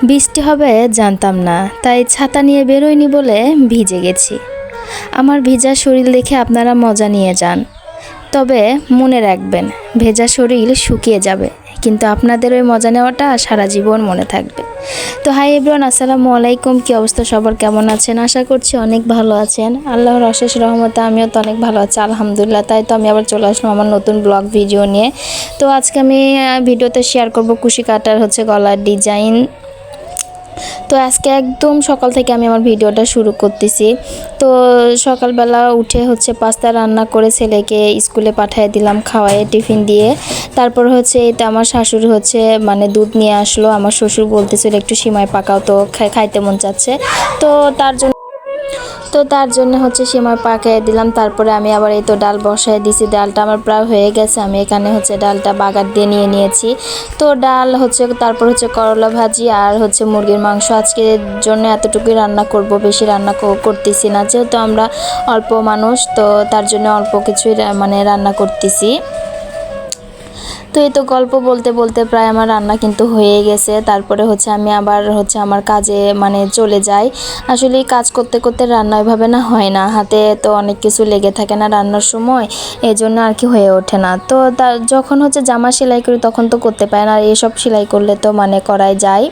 বৃষ্টি হবে জানতাম না, তাই ছাতা নিয়ে বেরোয়নি বলে ভিজে গেছি। আমার ভেজা শরীর দেখে আপনারা মজা নিয়ে যান, তবে মনে রাখবেন ভেজা শরীর শুকিয়ে যাবে, কিন্তু আপনাদের ওই মজা নেওয়াটা সারা জীবন মনে থাকবে। তো হাই এভরিওয়ান, আসসালামু আলাইকুম। কী অবস্থা সবার, কেমন আছেন? আশা করছি অনেক ভালো আছেন। আল্লাহর অশেষ রহমতে আমিও তো অনেক ভালো আছি, আলহামদুলিল্লাহ। তাই তো আমি আবার চলে আসলাম আমার নতুন ব্লগ ভিডিও নিয়ে। তো আজকে আমি ভিডিওতে শেয়ার করব কুশি কাটার গলার ডিজাইন। তো আজকে একদম সকাল থেকে আমি আমার ভিডিওটা শুরু করতেছি। তো সকালবেলা উঠে পাস্তা রান্না করে ছেলেকে স্কুলে পাঠিয়ে দিলাম, খাওয়ায়ে টিফিন দিয়ে। তারপর এটা আমার শাশুড়ি মানে দুধ নিয়ে আসলো। আমার শ্বশুর বলতেছিল একটু সিমাই পাকাও, তো খাইতে মন চাচ্ছে। তার জন্য সিমাই পাকিয়ে দিলাম। তারপরে আমি আবার এই তো ডাল বসায় দিছি। ডালটা আমার প্রায় হয়ে গেছে। আমি এখানে ডালটা বাগার দিয়ে নিয়েছি। তো ডাল তারপর করলা ভাজি আর মুরগির মাংস। আজকের জন্য এতটুকুই রান্না করব, বেশি রান্না করতেছি না, যেহেতু আমরা অল্প মানুষ, তো তার জন্য অল্প কিছুই মানে রান্না করতেছি। তো এই তো গল্প বলতে বলতে প্রায় আমার রান্না কিন্তু হয়ে গেছে। তারপরে আমি আবার আমার কাজে মানে চলে যাই। আসলে কাজ করতে করতে রান্না ওইভাবে না হয় না, হাতে তো অনেক কিছু লেগে থাকে না রান্নার সময়, এই জন্য আর কি হয়ে ওঠে না। তো যখন জামা সেলাই করি তখন তো করতে পারি না, আর এসব সেলাই করলে তো মানে করাই যায়।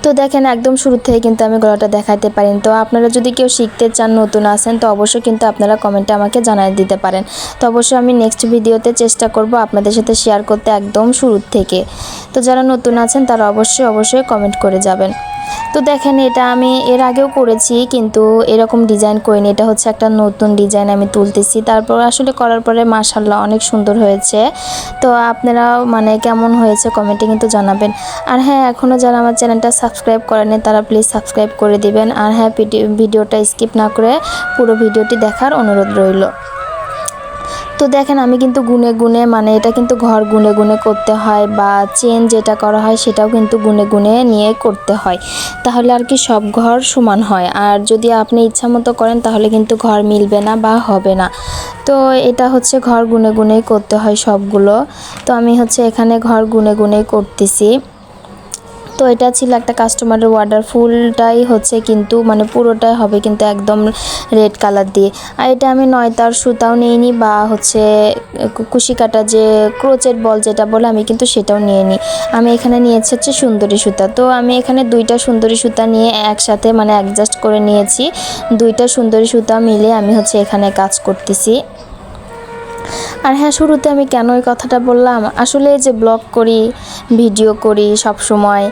তো দেখেন একদম শুরু থেকে কিন্তু আমি গলাটা দেখাইতে পারি। তো আপনারা যদি কেউ শিখতে চান, নতুন আছেন, তো অবশ্যই কিন্তু আপনারা কমেন্টে আমাকে জানিয়ে দিতে পারেন। তো অবশ্যই আমি নেক্সট ভিডিওতে চেষ্টা করব আপনাদের সাথে শেয়ার করতে একদম শুরু থেকে। তো যারা নতুন আছেন তারা অবশ্যই কমেন্ট করে যাবেন। তো দেখেন এটা আমি এর আগেও করেছি, কিন্তু এরকম ডিজাইন করিনি। এটা একটা নতুন ডিজাইন আমি তুলতেছি। তারপর আসলে করার পরে মাশাআল্লাহ অনেক সুন্দর হয়েছে। তো আপনারা মানে কেমন হয়েছে কমেন্টে কিন্তু জানাবেন। আর হ্যাঁ, এখনও যারা আমার চ্যানেলটা সাবস্ক্রাইব করেনি তারা প্লিজ সাবস্ক্রাইব করে দিবেন। আর হ্যাঁ, ভিডিওটা স্কিপ না করে পুরো ভিডিওটি দেখার অনুরোধ রইল। তো দেখেন আমি কিন্তু গুনে গুনে, মানে এটা কিন্তু ঘর গুনে গুনে করতে হয়, বা চেন যেটা করা হয় সেটাও কিন্তু গুনে গুনে নিয়ে করতে হয়, তাহলে আর কি সব ঘর সমান হয়। আর যদি আপনি ইচ্ছা মতো করেন তাহলে কিন্তু ঘর মিলবে না বা হবে না। তো এটা ঘর গুনে গুনেই করতে হয় সবগুলো। তো আমি এখানে ঘর গুনে গুনেই করতেছি। তো এটা ছিল একটা কাস্টমারের অর্ডার। ফুলটাই কিন্তু মানে পুরোটাই হবে কিন্তু একদম রেড কালার দিয়ে। আর এটা আমি নয়তার সুতাও নিইনি, বা কুশি কাটা যে ক্রোচেট বল যেটা বলে, আমি কিন্তু সেটাও নিয়ে নিই। আমি এখানে নিয়েছি সুন্দরী সুতা। তো আমি এখানে দুইটা সুন্দরী সুতা নিয়ে একসাথে মানে অ্যাডজাস্ট করে নিয়েছি। দুইটা সুন্দরী সুতা মিলে আমি এখানে কাজ করতেছি। আর হ্যাঁ, শুরুতে আমি কেন এই কথাটা বললাম, আসলে যে ব্লগ করি, ভিডিও করি সব সময়,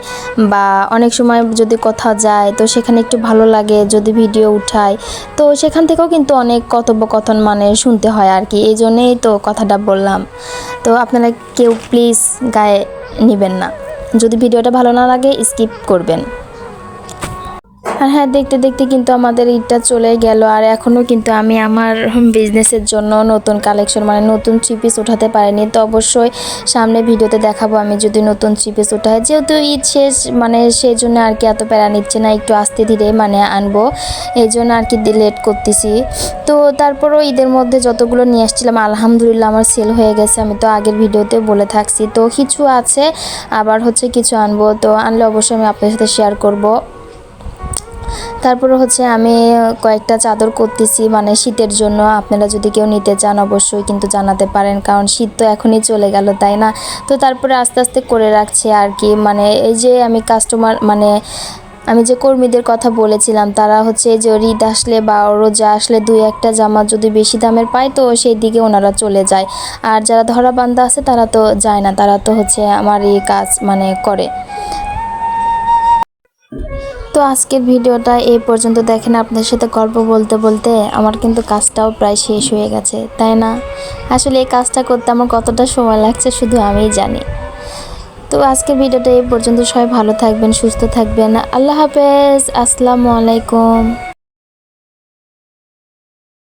বা অনেক সময় যদি কোথাও যায় তো সেখানে একটু ভালো লাগে যদি ভিডিও উঠাই, তো সেখান থেকেও কিন্তু অনেক কথোপকথন মানে শুনতে হয় আর কি, এই জন্যেই তো কথাটা বললাম। তো আপনারা কেউ প্লিজ গায়ে নেবেন না, যদি ভিডিওটা ভালো না লাগে স্কিপ করবেন। আর হ্যাঁ, দেখতে দেখতে কিন্তু আমাদের ঈদটা চলে গেল, আর এখনও কিন্তু আমি আমার বিজনেসের জন্য নতুন কালেকশন মানে নতুন থ্রি পিস উঠাতে পারিনি। তো অবশ্যই সামনে ভিডিওতে দেখাবো আমি যদি নতুন থ্রি পিস উঠাই। যেহেতু ঈদ শেষ, মানে সেই জন্য আর কি এত প্যারা নিচ্ছে না, একটু আস্তে ধীরে মানে আনবো, এই জন্য আর কি লেট করতেছি। তো তারপরও ঈদের মধ্যে যতগুলো নিয়ে আসছিলাম আলহামদুলিল্লাহ আমার সেল হয়ে গেছে, আমি তো আগের ভিডিওতে বলে থাকছি। তো কিছু আছে, আবার কিছু আনবো, তো আনলে অবশ্যই আমি আপনাদের সাথে শেয়ার করব। তারপরে আমি কয়েকটা চাদর করতেছি মানে শীতের জন্য। আপনারা যদি কেউ নিতে চান অবশ্যই কিন্তু জানাতে পারেন, কারণ শীত তো এখনই চলে গেল, তাই না? তো তারপরে আস্তে আস্তে করে রাখছি আর কি। মানে এই যে আমি কাস্টমার মানে আমি যে কর্মীদের কথা বলেছিলাম, তারা এই যে ঈদ আসলে বা রোজা আসলে দুই একটা জামা যদি বেশি দামের পায় তো সেই দিকে ওনারা চলে যায়। আর যারা ধরা বান্ধা আছে তারা তো যায় না, তারা তো আমার এই কাজ মানে করে। তো আজকের ভিডিওটা এই পর্যন্ত। দেখেন আপনাদের সাথে গল্প বলতে বলতে আমার কিন্তু কাজটাও প্রায় শেষ হয়ে গেছে, তাই না? আসলে এই কাজটা করতে আমার কতটা সময় লাগছে শুধু আমিই জানি। তো আজকের ভিডিওটা এই পর্যন্ত। সবাই ভালো থাকবেন, সুস্থ থাকবেন। আল্লাহ হাফেজ, আসসালামু আলাইকুম।